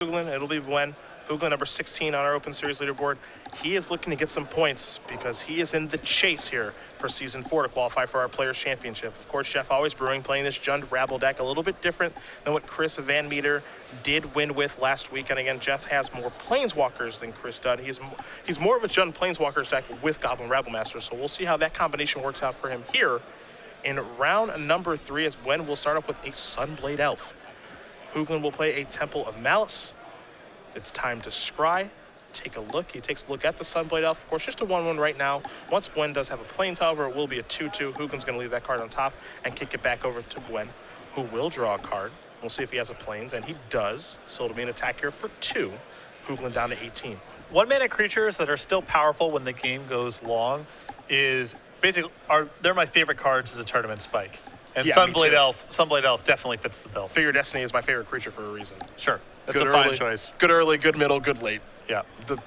Hoogland, it'll be Buen. Hoogland, number 16 on our Open Series leaderboard. He is looking to get some points because he is in the chase here for Season 4 to qualify for our Players' Championship. Of course, Jeff Always Brewing playing this Jund Rabble deck, a little bit different than what Chris Van Meter did win with last week. And again, Jeff has more Planeswalkers than Chris does. He's more of a Jund Planeswalkers deck with Goblin Rabble Master, so we'll see how that combination works out for him here in round number 3, as Buen will start off with a Sunblade Elf. Hoogland will play a Temple of Malice. It's time to scry. Take a look. He takes a look at the Sunblade Elf. Of course, just a 1/1 right now. Once Buen does have a Plains, however, it will be a 2/2. Hoogland's going to leave that card on top and kick it back over to Buen, who will draw a card. We'll see if he has a Plains, and he does. So it'll be an attack here for 2. Hoogland down to 18. 1-mana creatures that are still powerful when the game goes long is basically they're my favorite cards as a tournament spike. And yeah, Sunblade Elf definitely fits the bill. Figure Destiny is my favorite creature for a reason. Sure. That's a fine choice. Good early, good middle, good late. Yeah.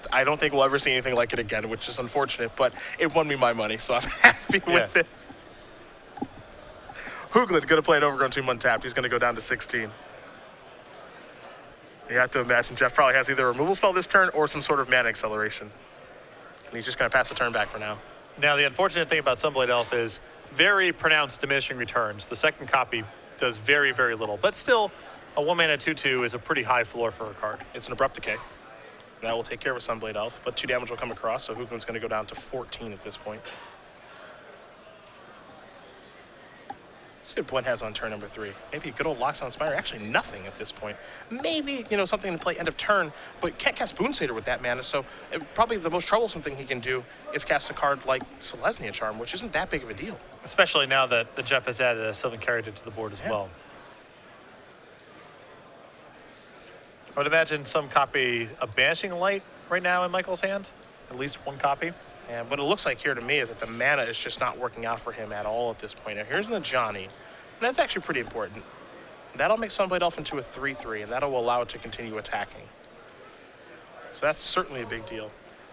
I don't think we'll ever see anything like it again, which is unfortunate, but it won me my money, so I'm happy with it. Hoogland going to play an Overgrown Tomb untapped. He's going to go down to 16. You have to imagine Jeff probably has either a removal spell this turn or some sort of mana acceleration. And he's just going to pass the turn back for now. Now, the unfortunate thing about Sunblade Elf is very pronounced diminishing returns. The second copy does very, very little, but still, a 1-mana 2/2 is a pretty high floor for a card. It's an Abrupt Decay. That will take care of a Sunblade Elf, but 2 damage will come across, so Hoogland's going to go down to 14 at this point. Let's see what Buen has on turn number 3. Maybe a good old Lockstone Spire. Actually, nothing at this point. Maybe, something to play end of turn, but can't cast Boonsater with that mana, so probably the most troublesome thing he can do is cast a card like Selesnya Charm, which isn't that big of a deal. Especially now that the Jeff has added a Sylvan Caryatid to the board as well. I would imagine some copy of Banishing Light right now in Michael's hand. At least one copy. And what it looks like here to me is that the mana is just not working out for him at all at this point. Now here's the Johnny, and that's actually pretty important. That'll make Sunblade Elf into a 3/3, and that'll allow it to continue attacking. So that's certainly a big deal.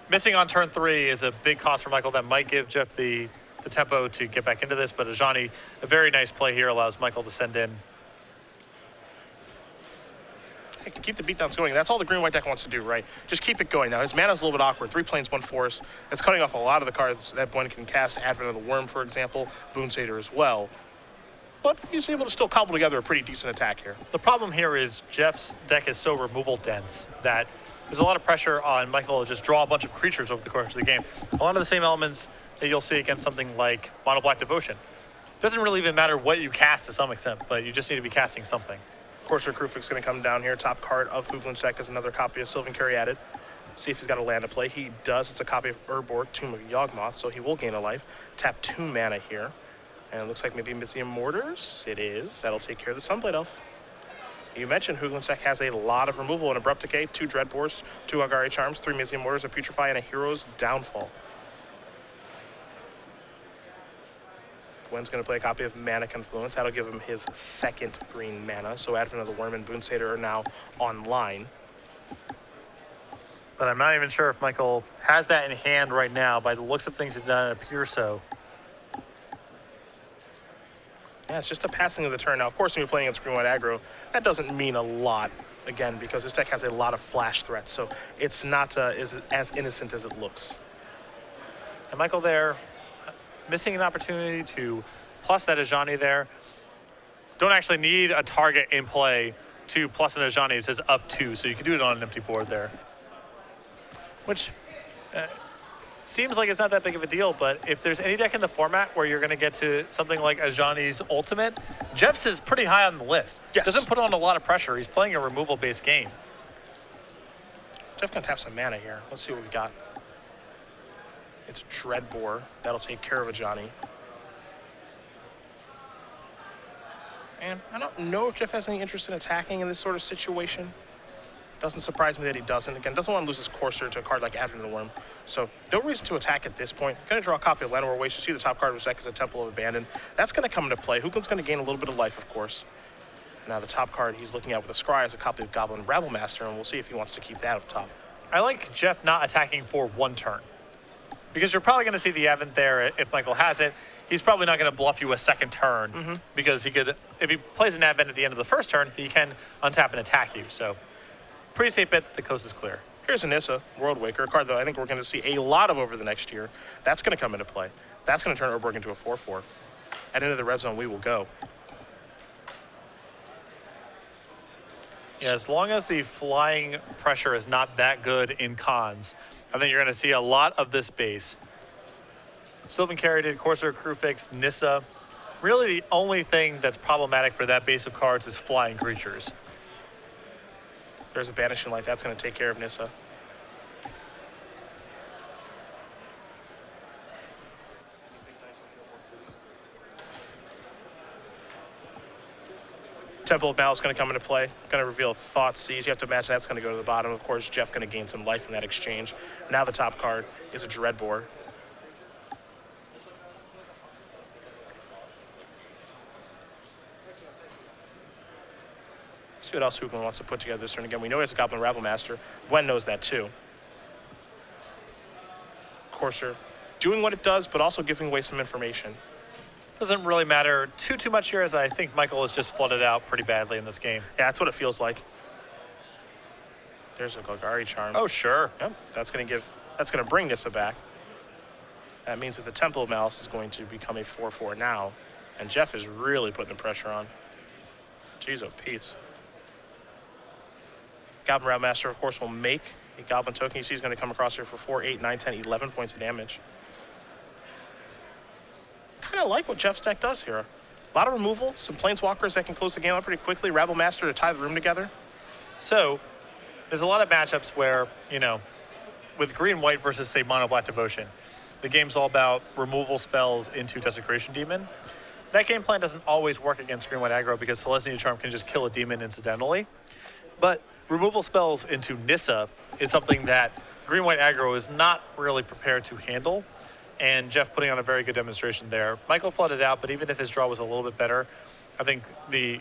Missing on turn 3 is a big cost for Michael that might give Jeff the tempo to get back into this, but Ajani, a very nice play here, allows Michael to send in. I can keep the beatdowns going. That's all the green-white deck wants to do, right? Just keep it going. Now, his mana's a little bit awkward. 3 plains, 1 forest. That's cutting off a lot of the cards that Buen can cast. Advent of the Worm, for example. Boonsater as well. But he's able to still cobble together a pretty decent attack here. The problem here is Jeff's deck is so removal dense that there's a lot of pressure on Michael to just draw a bunch of creatures over the course of the game. A lot of the same elements that you'll see against something like Mono Black Devotion. Doesn't really even matter what you cast to some extent, but you just need to be casting something. Corsair Krufix going to come down here. Top card of Hoogland's deck is another copy of Sylvan Caryatid. See if he's got a land to play. He does. It's a copy of Urborg, Tomb of Yawgmoth, so he will gain a life. Tap 2 mana here. And it looks like maybe Mythium Mortars. It is. That'll take care of the Sunblade Elf. You mentioned Hoogland's deck has a lot of removal, an Abrupt Decay, 2 Dreadbores, 2 Golgari Charms, 3 Mythium Mortars, a Putrefy, and a Hero's Downfall. Buen's going to play a copy of Mana Confluence. That'll give him his 2nd green mana. So Advent of the Worm and Boonsater are now online. But I'm not even sure if Michael has that in hand right now. By the looks of things, it doesn't appear so. Yeah, it's just a passing of the turn. Now, of course, when you're playing against green-white aggro, that doesn't mean a lot, again, because this deck has a lot of flash threats. So it's not as innocent as it looks. And Michael there, missing an opportunity to plus that Ajani there. Don't actually need a target in play to plus an Ajani. It says up 2, so you can do it on an empty board there. Which seems like it's not that big of a deal, but if there's any deck in the format where you're going to get to something like Ajani's Ultimate, Jeff's is pretty high on the list. Yes. Doesn't put on a lot of pressure. He's playing a removal-based game. Jeff can tap some mana here. Let's see what we've got. It's Dreadbore. That'll take care of Ajani. And I don't know if Jeff has any interest in attacking in this sort of situation. Doesn't surprise me that he doesn't. Again, doesn't want to lose his Corsair to a card like Advent of the Worm. So no reason to attack at this point. Going to draw a copy of Llanowar Waste. You see the top card of his deck is a Temple of Abandon. That's going to come into play. Hoogland's going to gain a little bit of life, of course. Now the top card he's looking at with a Scry is a copy of Goblin Rabble Master, and we'll see if he wants to keep that up top. I like Jeff not attacking for 1 turn. Because you're probably going to see the Advent there if Michael has it. He's probably not going to bluff you a 2nd turn because he could, if he plays an Advent at the end of the 1st turn, he can untap and attack you. So pretty safe bet that the coast is clear. Here's a Nissa, World Waker, a card that I think we're going to see a lot of over the next year. That's going to come into play. That's going to turn Urborg into a 4/4. And into the red zone we will go. Yeah, as long as the flying pressure is not that good in cons, I think you're going to see a lot of this base. Sylvan Caryatid, Corsair, Crewfix, Nissa. Really the only thing that's problematic for that base of cards is flying creatures. There's a Banishing Light. That's going to take care of Nissa. Temple of Mal is going to come into play. Going to reveal Thought Seize. You have to imagine that's going to go to the bottom. Of course, Jeff going to gain some life in that exchange. Now the top card is a Dreadbore. See what else Hoogland wants to put together this turn. Again, we know he has a Goblin Rabble Master. Buen knows that too. Corsair doing what it does, but also giving away some information. Doesn't really matter too much here, as I think Michael has just flooded out pretty badly in this game. Yeah, that's what it feels like. There's a Golgari Charm. Oh, sure. Yep, that's going to bring Nissa back. That means that the Temple of Malice is going to become a 4/4 now, and Jeff is really putting the pressure on. Jeez, oh Pete's. Goblin Rabble Master, of course, will make a Goblin token. You see he's going to come across here for 4, 8, 9, 10, 11 points of damage. Kind of like what Jeff's deck does here. A lot of removal, some Planeswalkers that can close the game out pretty quickly, Rabble Master to tie the room together. So, there's a lot of matchups where, with green-white versus, say, mono-black Devotion, the game's all about removal spells into Desecration Demon. That game plan doesn't always work against green-white aggro because Celestia Charm can just kill a demon incidentally. But removal spells into Nissa is something that green-white aggro is not really prepared to handle. And Jeff putting on a very good demonstration there. Michael flooded out, but even if his draw was a little bit better, I think the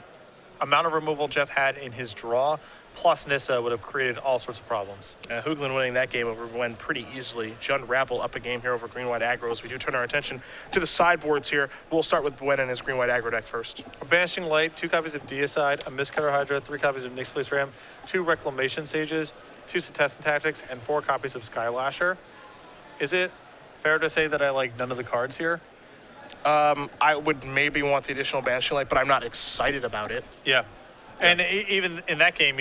amount of removal Jeff had in his draw plus Nissa would have created all sorts of problems. Hoogland winning that game over Buen pretty easily. Jund Rabble up a game here over green-white aggro as we do turn our attention to the sideboards here. We'll start with Buen and his green-white aggro deck first. A Banishing Light, 2 copies of Deicide, a Mistcutter Hydra, 3 copies of Nyx Fleece Ram, 2 Reclamation Sages, 2 Setessan Tactics, and 4 copies of Skylasher. Is it fair to say that I like none of the cards here? I would maybe want the additional Banishing Light, but I'm not excited about it. Yeah. And even in that game,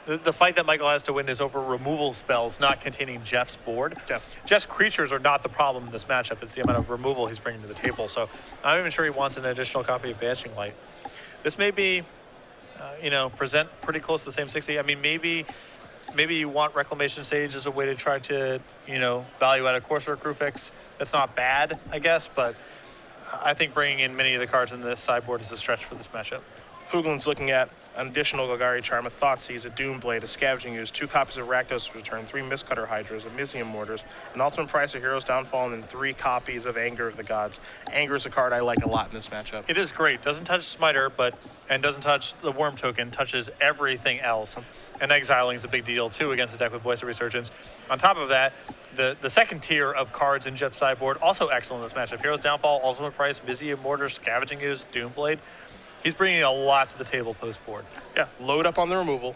the fight that Michael has to win is over removal spells not containing Jeff's board. Yeah. Jeff's creatures are not the problem in this matchup. It's the amount of removal he's bringing to the table. So I'm not even sure he wants an additional copy of Banishing Light. This may be, present pretty close to the same 60. I mean, maybe you want Reclamation Sage as a way to try to, value out a Corsair Crewfix. That's not bad, I guess, but I think bringing in many of the cards in this sideboard is a stretch for this matchup. Hoogland's looking at an additional Golgari Charm, a Thoughtseize, a Doomblade, a Scavenging Ooze, 2 copies of Rakdos Return, 3 Mistcutter Hydras, a Mizium Mortars, an Ultimate Price of Hero's Downfall, and then 3 copies of Anger of the Gods. Anger is a card I like a lot in this matchup. It is great. Doesn't touch Smiter, and doesn't touch the Worm token, touches everything else. And exiling is a big deal, too, against a deck with Voice of Resurgence. On top of that, the second tier of cards in Jeff's sideboard, also excellent in this matchup. Hero's Downfall, Ultimate Price, Mizium Mortars, Scavenging Ooze, Doomblade. He's bringing a lot to the table post-board. Yeah, load up on the removal,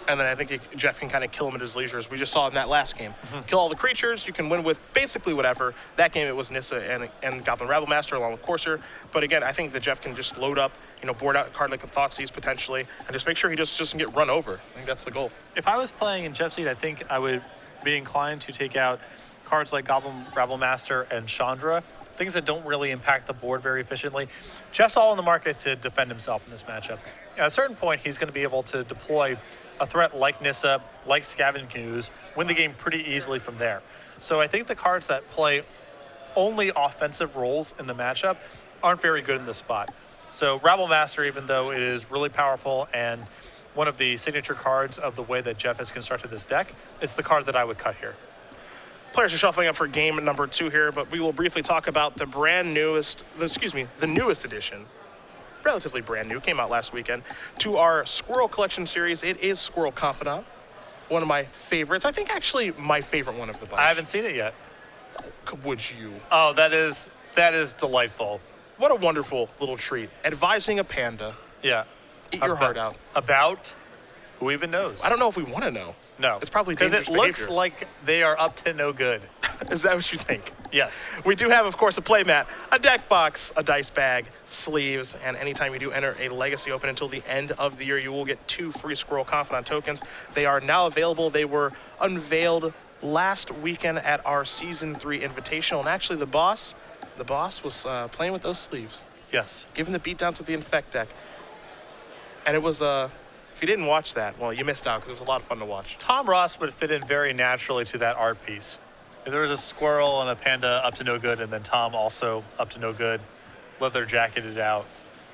and then I think Jeff can kind of kill him at his leisure, as we just saw in that last game. Kill all the creatures, you can win with basically whatever. That game it was Nissa and Goblin Rabble Master along with Corsair. But again, I think that Jeff can just load up, board out a card like a Thoughtseize potentially, and just make sure he just doesn't get run over. I think that's the goal. If I was playing in Jeff's seat, I think I would be inclined to take out cards like Goblin Rabble Master and Chandra, things that don't really impact the board very efficiently. Jeff's all in the market to defend himself in this matchup. At a certain point, he's going to be able to deploy a threat like Nissa, like Scavenging Ooze, win the game pretty easily from there. So I think the cards that play only offensive roles in the matchup aren't very good in this spot. So Rabble Master, even though it is really powerful and one of the signature cards of the way that Jeff has constructed this deck, it's the card that I would cut here. Players are shuffling up for game number 2 here, but we will briefly talk about the newest addition, relatively brand new, came out last weekend, to our Squirrel Collection series. It is Squirrel Confidant, one of my favorites. I think actually my favorite one of the bunch. I haven't seen it yet. Would you? Oh, that is delightful. What a wonderful little treat. Advising a panda. Yeah. Eat your heart out. About? Who even knows? I don't know if we want to know. No. It's probably because dangerous it looks behavior. like they are up to no good. Is that what you think? Yes. We do have, of course, a play mat, a deck box, a dice bag, sleeves, and anytime you do enter a Legacy Open until the end of the year, you will get 2 free Squirrel Confidant tokens. They are now available. They were unveiled last weekend at our Season 3 Invitational, and actually the boss was playing with those sleeves, Yes. giving the beatdowns with the Infect deck. And it was, if you didn't watch that, well, you missed out because it was a lot of fun to watch. Tom Ross would fit in very naturally to that art piece. If there was a squirrel and a panda up to no good, and then Tom also up to no good, leather jacketed out,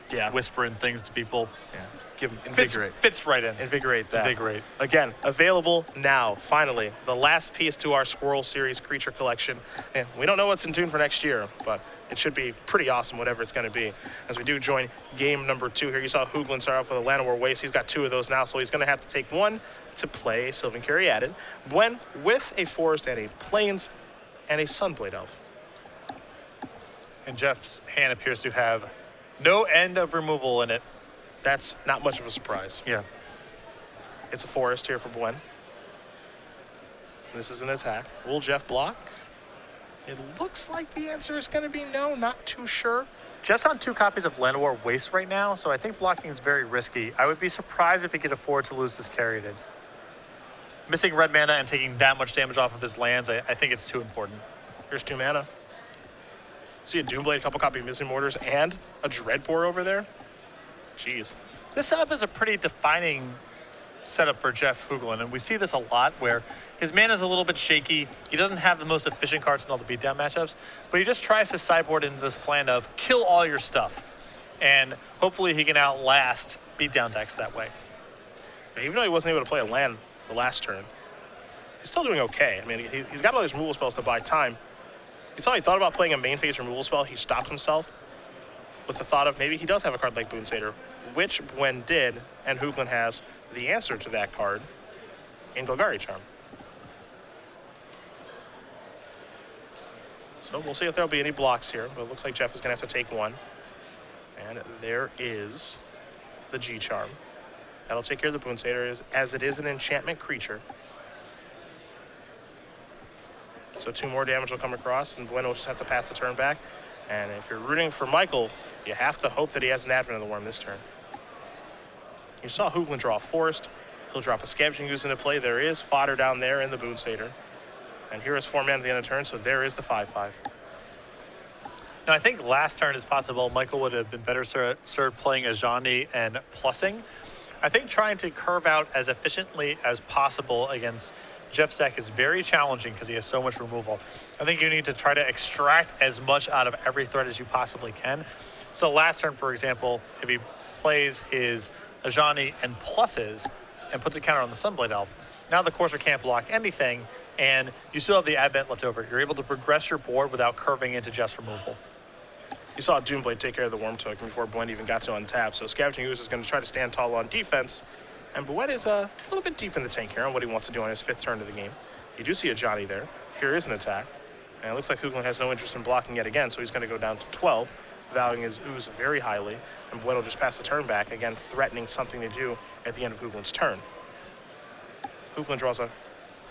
Yeah. whispering things to people. Yeah. Give them, invigorate. Fits right in. Invigorate that. Invigorate. Again, available now, finally. The last piece to our Squirrel Series creature collection. And we don't know what's in tune for next year, but it should be pretty awesome, whatever it's going to be. As we do join game number 2 here, you saw Hoogland start off with a Llanowar Waste. He's got 2 of those now, so he's going to have to take 1 to play Sylvan Caryatid. Buen with a Forest and a Plains and a Sunblade Elf. And Jeff's hand appears to have no end of removal in it. That's not much of a surprise. Yeah. It's a Forest here for Buen. This is an attack. Will Jeff block? It looks like the answer is going to be no, not too sure. Jeff's on 2 copies of Llanowar Waste right now, so I think blocking is very risky. I would be surprised if he could afford to lose this Caryatid. Missing red mana and taking that much damage off of his lands, I think it's too important. Here's 2 mana. See a Doomblade, a couple copy of Missing Mortars, and a Dreadbore over there. Jeez. This setup is a pretty defining setup for Jeff Hoogland, and we see this a lot where his mana is a little bit shaky. He doesn't have the most efficient cards in all the beatdown matchups, but he just tries to sideboard into this plan of kill all your stuff, and hopefully he can outlast beatdown decks that way. Even though he wasn't able to play a land the last turn, he's still doing okay. I mean, he's got all these removal spells to buy time. You saw he thought about playing a main phase removal spell. He stopped himself with the thought of maybe he does have a card like Boon Satyr, which Buen did, and Hoogland has the answer to that card in Golgari Charm. So we'll see if there'll be any blocks here, but it looks like Jeff is going to have to take 1. And there is the G-Charm. That'll take care of the Boon Satyr as it is an enchantment creature. So 2 more damage will come across, and Buen will just have to pass the turn back. And if you're rooting for Michael, you have to hope that he has an Advent of the Worm this turn. You saw Hoogland draw a Forest. He'll drop a Scavenging Ooze into play. There is fodder down there in the Boon Satyr. And here is 4 mana at the end of the turn, so there is the 5/5. Now, I think last turn is possible. Michael would have been better served playing Ajani and plussing. I think trying to curve out as efficiently as possible against Jeff's deck is very challenging because he has so much removal. I think you need to try to extract as much out of every threat as you possibly can. So last turn, for example, if he plays his Ajani and pluses and puts a counter on the Sunblade Elf, now the Courser can't block anything, and you still have the Advent left over. You're able to progress your board without curving into Jeff's removal. You saw Doomblade take care of the Worm token before Buen even got to untap, so Scavenging Ooze is going to try to stand tall on defense, and Buen is a little bit deep in the tank here on what he wants to do on his 5th turn of the game. You do see a Johnny there. Here is an attack, and it looks like Hoogland has no interest in blocking yet again, so he's going to go down to 12, valuing his Ooze very highly, and Buen will just pass the turn back, again threatening something to do at the end of Hoogland's turn. Hoogland draws a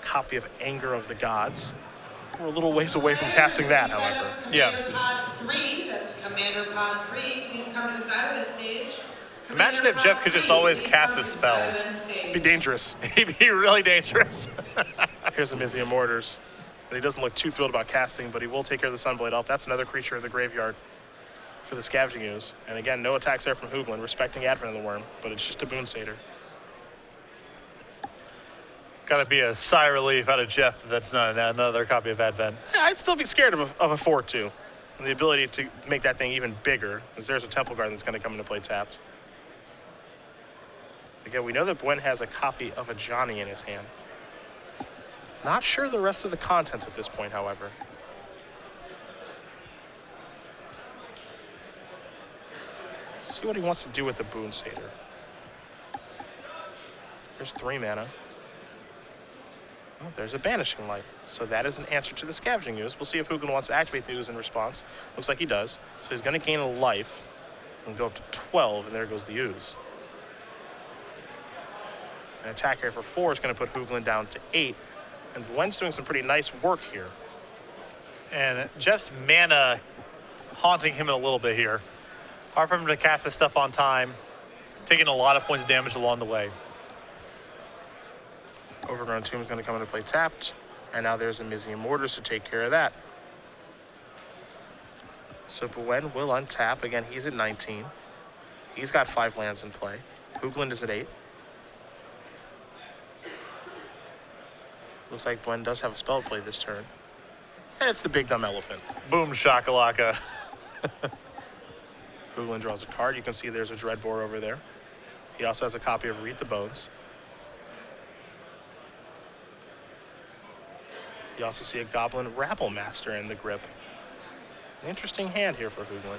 copy of Anger of the Gods. We're a little ways away from casting that, however. Yeah. Commander Pod 3, that's Commander Pod 3, please come to the side of the stage. Imagine if Jeff could just always cast his spells. It'd be dangerous. He'd be really dangerous. Here's a Mizzium Mortars. But he doesn't look too thrilled about casting, but he will take care of the Sunblade Elf. That's another creature in the graveyard for the Scavenging Ooze. And again, no attacks there from Hoogland, respecting Advent of the Worm, but it's just a Boon Satyr. Got to be a sigh of relief out of Jeff that that's not another copy of Advent. Yeah, I'd still be scared of a 4/2. And the ability to make that thing even bigger, because there's a Temple Guard that's going to come into play tapped. Again, we know that Buen has a copy of a Johnny in his hand. Not sure the rest of the contents at this point, however. See what he wants to do with the Boon Satyr. There's 3 mana. Oh, there's a Banishing Light. So that is an answer to the Scavenging Ooze. We'll see if Hoogland wants to activate the Ooze in response. Looks like he does. So he's going to gain a life and go up to 12, and there goes the Ooze. An attack here for 4 is going to put Hoogland down to 8. And Buen's doing some pretty nice work here. And Jeff's mana haunting him a little bit here. Hard for him to cast his stuff on time, taking a lot of points of damage along the way. Overgrown Tomb is going to come into play tapped. And now there's a Mizzing Mortars to take care of that. So Buen will untap. Again, he's at 19. He's got 5 lands in play. Hoogland is at 8. Looks like Buen does have a spell play this turn. And it's the big dumb elephant. Boom shakalaka. Hoogland draws a card. You can see there's a Dreadbore over there. He also has a copy of Read the Bones. You also see a Goblin Rabble Master in the grip. An interesting hand here for Hoogland.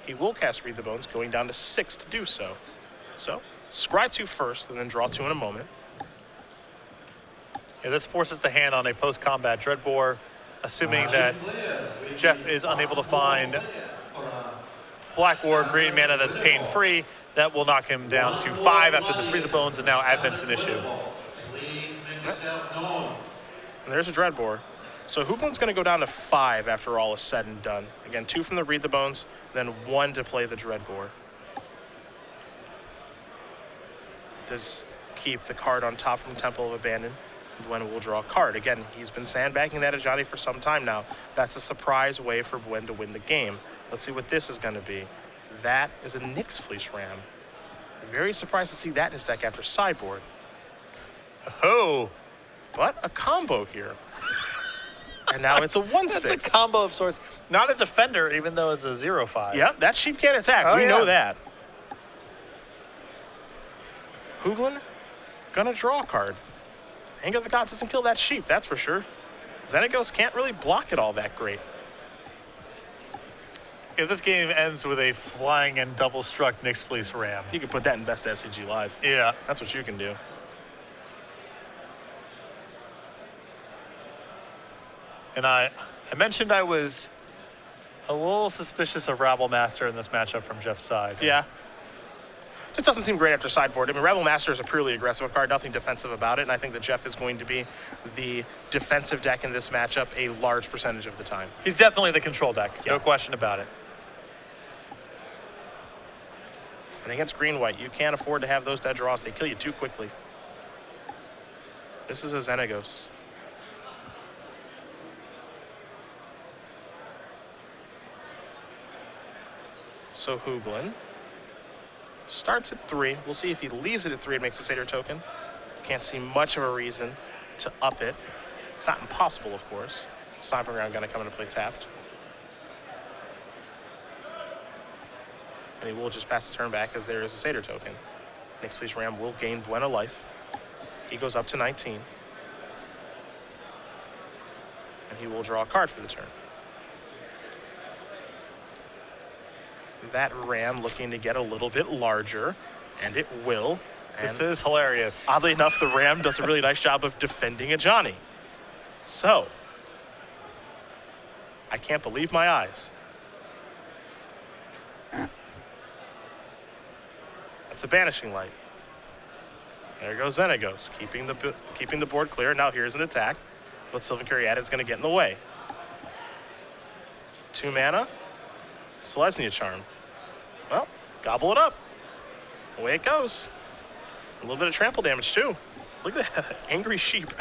He will cast Read the Bones, going down to 6 to do so. So, scry 2 first, and then draw 2 in a moment. Yeah, this forces the hand on a post-combat Dreadbore, assuming that Jeff is unable to find black or green mana that's pain-free. That will knock him down to 5 after this Read the Bones, and now Advent's an issue. And there's a Dreadbore. So Hoogland's going to go down to 5 after all is said and done. Again, 2 from the Read the Bones, then 1 to play the Dreadbore. Does keep the card on top from Temple of Abandon. Buen will draw a card. Again, he's been sandbagging that Ajani for some time now. That's a surprise way for Buen to win the game. Let's see what this is going to be. That is a Nyx Fleece Ram. Very surprised to see that in his deck after sideboard. Oh, But a combo here. And now it's a 1/6. that's a combo of sorts. Not a defender, even though it's a 0/5. Yep, that sheep can't attack. Oh, we yeah. know that. Hoogland gonna draw a card. Anger of the Gods doesn't kill that sheep, that's for sure. Xenagos can't really block it all that great. If this game ends with a flying and double struck Nyx Fleece Ram. You can put that in best SCG Live. Yeah. That's what you can do. And I mentioned I was a little suspicious of Rabble Master in this matchup from Jeff's side. Yeah. Just doesn't seem great after sideboard. I mean, Rebel Master is a purely aggressive card, nothing defensive about it, and I think that Jeff is going to be the defensive deck in this matchup a large percentage of the time. He's definitely the control deck. Yeah. No question about it. And against green-white, you can't afford to have those dead draws. They kill you too quickly. This is a Xenagos. So Hoogland starts at 3. We'll see if he leaves it at 3 and makes a Satyr token. Can't see much of a reason to up it. It's not impossible, of course. Stomping Ground gonna come into play tapped. And he will just pass the turn back as there is a Satyr token. Nyx Fleece Ram will gain Buen a life. He goes up to 19. And he will draw a card for the turn. That Ram looking to get a little bit larger, and it will. And This is hilarious. oddly enough, the Ram does a really nice job of defending a Johnny. So, I can't believe my eyes. That's a Banishing Light. There goes Xenagos, keeping the board clear. Now here's an attack. But Sylvan Curie added is going to get in the way. 2 mana, Selesnya Charm. Well, gobble it up. Away it goes. A little bit of trample damage too. Look at that, angry sheep.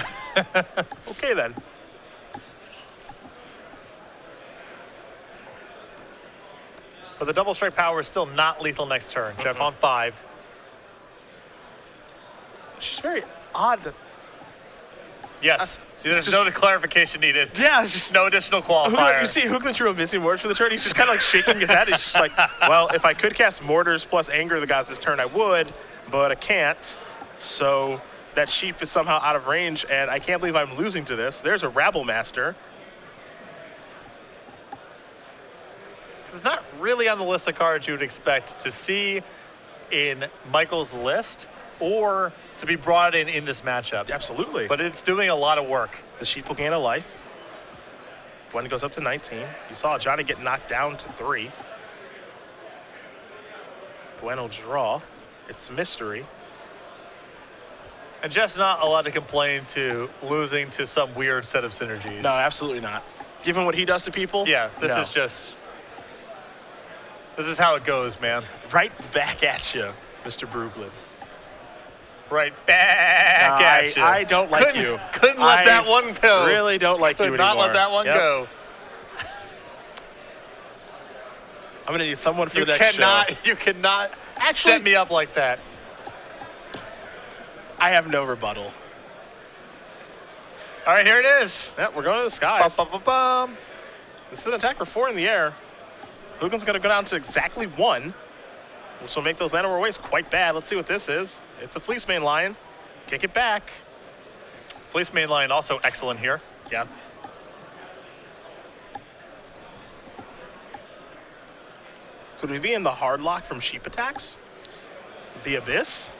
Okay then. But the double strike power is still not lethal next turn. Jeff on 5. She's very odd that. Yes. There's just- no clarification needed. Yeah, it's just No additional Hoogland, qualifier. you see Hoogland threw a missing Mortars for the turn. He's just kind of like shaking his head. He's just like, well, if I could cast Mortars plus Anger of the Gods this turn, I would, but I can't. So that sheep is somehow out of range, and I can't believe I'm losing to this. There's a Rabble Master. It's not really on the list of cards you would expect to see in Michael's list or to be brought in this matchup. Absolutely. But it's doing a lot of work. The sheep will gain a life. Buen goes up to 19. You saw Johnny get knocked down to 3. Buen will draw. It's Mystery. And Jeff's not allowed to complain to losing to some weird set of synergies. No, absolutely not. Given what he does to people. Yeah, this no. is just. This is how it goes, man. Right back at you, Mr. Brooklyn. Right back at you. I don't like you. Couldn't let that one go. Really don't like you Could anymore. not let that one go. I'm going to need someone for the next show. show. You cannot Actually, set me up like that. I have no rebuttal. All right, here it is. Yep, we're going to the skies. Bum, bum, bum, bum. This is an attack for 4 in the air. Hoogland's going to go down to exactly 1, which will make those land over waste quite bad. Let's see what this is. It's a Fleece Main Lion. Kick it back. Fleece Main Lion also excellent here. Yeah. Could we be in the hard lock from sheep attacks? The Abyss?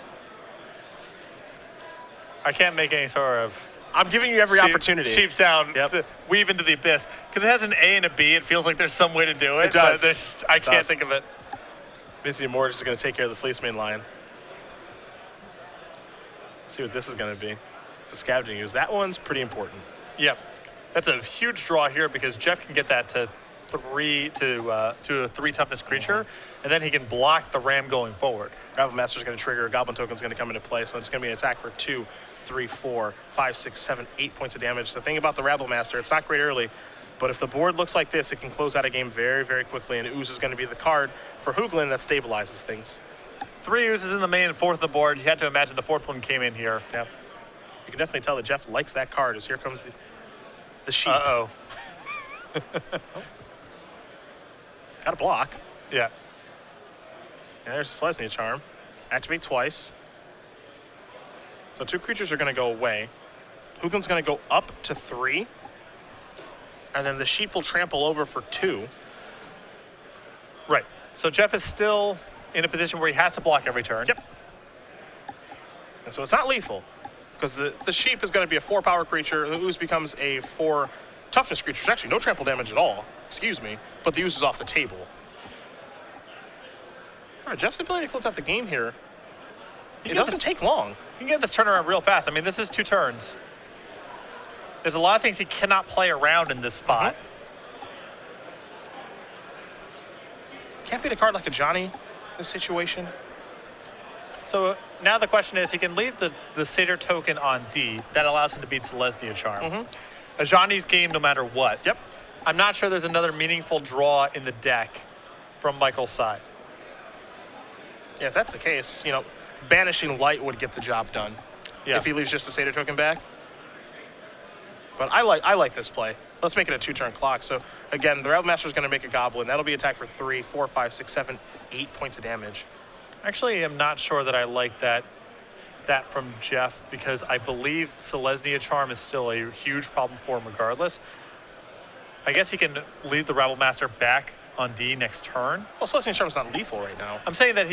I can't make any sort of. I'm giving you every opportunity. Sheep sound Yep. to weave into the abyss. Because it has an A and a B, it feels like there's some way to do it. It does. But I can't think of it. Missy and Mortis is going to take care of the Fleece Main Lion. Let's see what this is going to be. It's a scavenging use. That one's pretty important. Yep. That's a huge draw here because Jeff can get that to a 3 toughness creature, and then he can block the ram going forward. Rabble Master's going to trigger. Goblin Token's going to come into play, so it's going to be an attack for 2, 3, 4, 5, 6, 7, 8 points of damage. The thing about the Rabble Master, it's not great early, but if the board looks like this, it can close out a game very, very quickly, and Ooze is going to be the card for Hoogland that stabilizes things. 3 Oozes in the main and 4th of the board. You had to imagine the 4th one came in here. Yep. You can definitely tell that Jeff likes that card, as here comes the sheep. Uh-oh. Got a block. Yeah. And there's Selesnya Charm. Activate twice. So 2 creatures are going to go away. Hoogland's going to go up to 3. And then the sheep will trample over for 2. Right. So Jeff is still in a position where he has to block every turn. Yep. And so it's not lethal, because the sheep is going to be a 4 power creature. The Ooze becomes a 4 toughness creature. It's actually no trample damage at all. Excuse me. But the Ooze is off the table. All right, Jeff's ability to close out the game here. It doesn't take long. You can get this turnaround real fast. I mean, this is 2 turns. There's a lot of things he cannot play around in this spot. Can't beat a card like a Johnny in this situation. So now the question is, he can leave the Satyr token on D. That allows him to beat Selesnya Charm. Ajani's game no matter what. Yep. I'm not sure there's another meaningful draw in the deck from Michael's side. Yeah, if that's the case, you know, banishing light would get the job done. Yeah. If he leaves just a Satyr token back. But I like this play. Let's make it a 2-turn clock. So again, the Rabble Master is going to make a Goblin. That'll be attack for 3, 4, 5, 6, 7, 8 points of damage. Actually, I'm not sure that I like that from Jeff, because I believe Selesnya Charm is still a huge problem for him regardless. I guess he can leave the Rabble Master back on D next turn. Well, Selesnya Charm's not lethal right now. I'm saying that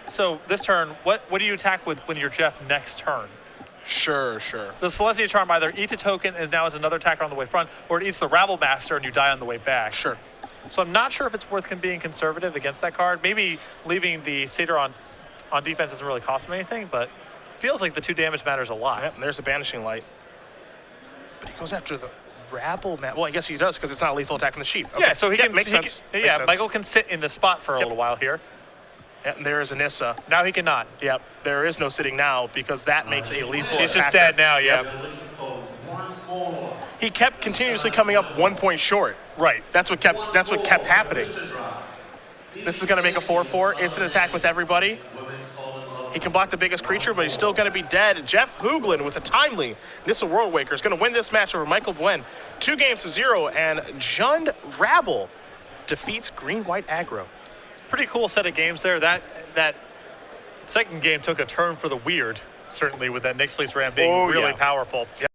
so this turn, what do you attack with when you're Jeff next turn? Sure. The Selesnya Charm either eats a token and now is another attacker on the way front, or it eats the Rabble Master and you die on the way back. Sure. So I'm not sure if it's worth being conservative against that card. Maybe leaving the Satyr on defense doesn't really cost him anything, but feels like the 2 damage matters a lot. Yep, and there's a Banishing Light. But he goes after the Rabble Master. Well, I guess he does, because it's not a lethal attack from the sheep. Okay. Yeah, so he can makes sense. Yeah, Makes sense. Michael can sit in this spot for a little while here. Yeah, and there is Anissa. Now he cannot. Yep, there is no sitting now, because that makes a lethal He's just attacker. dead now, yeah. He kept continuously coming up 1 point short. Right. That's what kept happening. This is going to make a 4/4. It's an attack with everybody. He can block the biggest creature, but he's still going to be dead. Jeff Hoogland with a timely Nissa Worldwaker is going to win this match over Michael Buen. 2-0, and Jund Rabble defeats Green-White Aggro. Pretty cool set of games there. That second game took a turn for the weird, certainly, with that Nyx Fleece Ram being really powerful.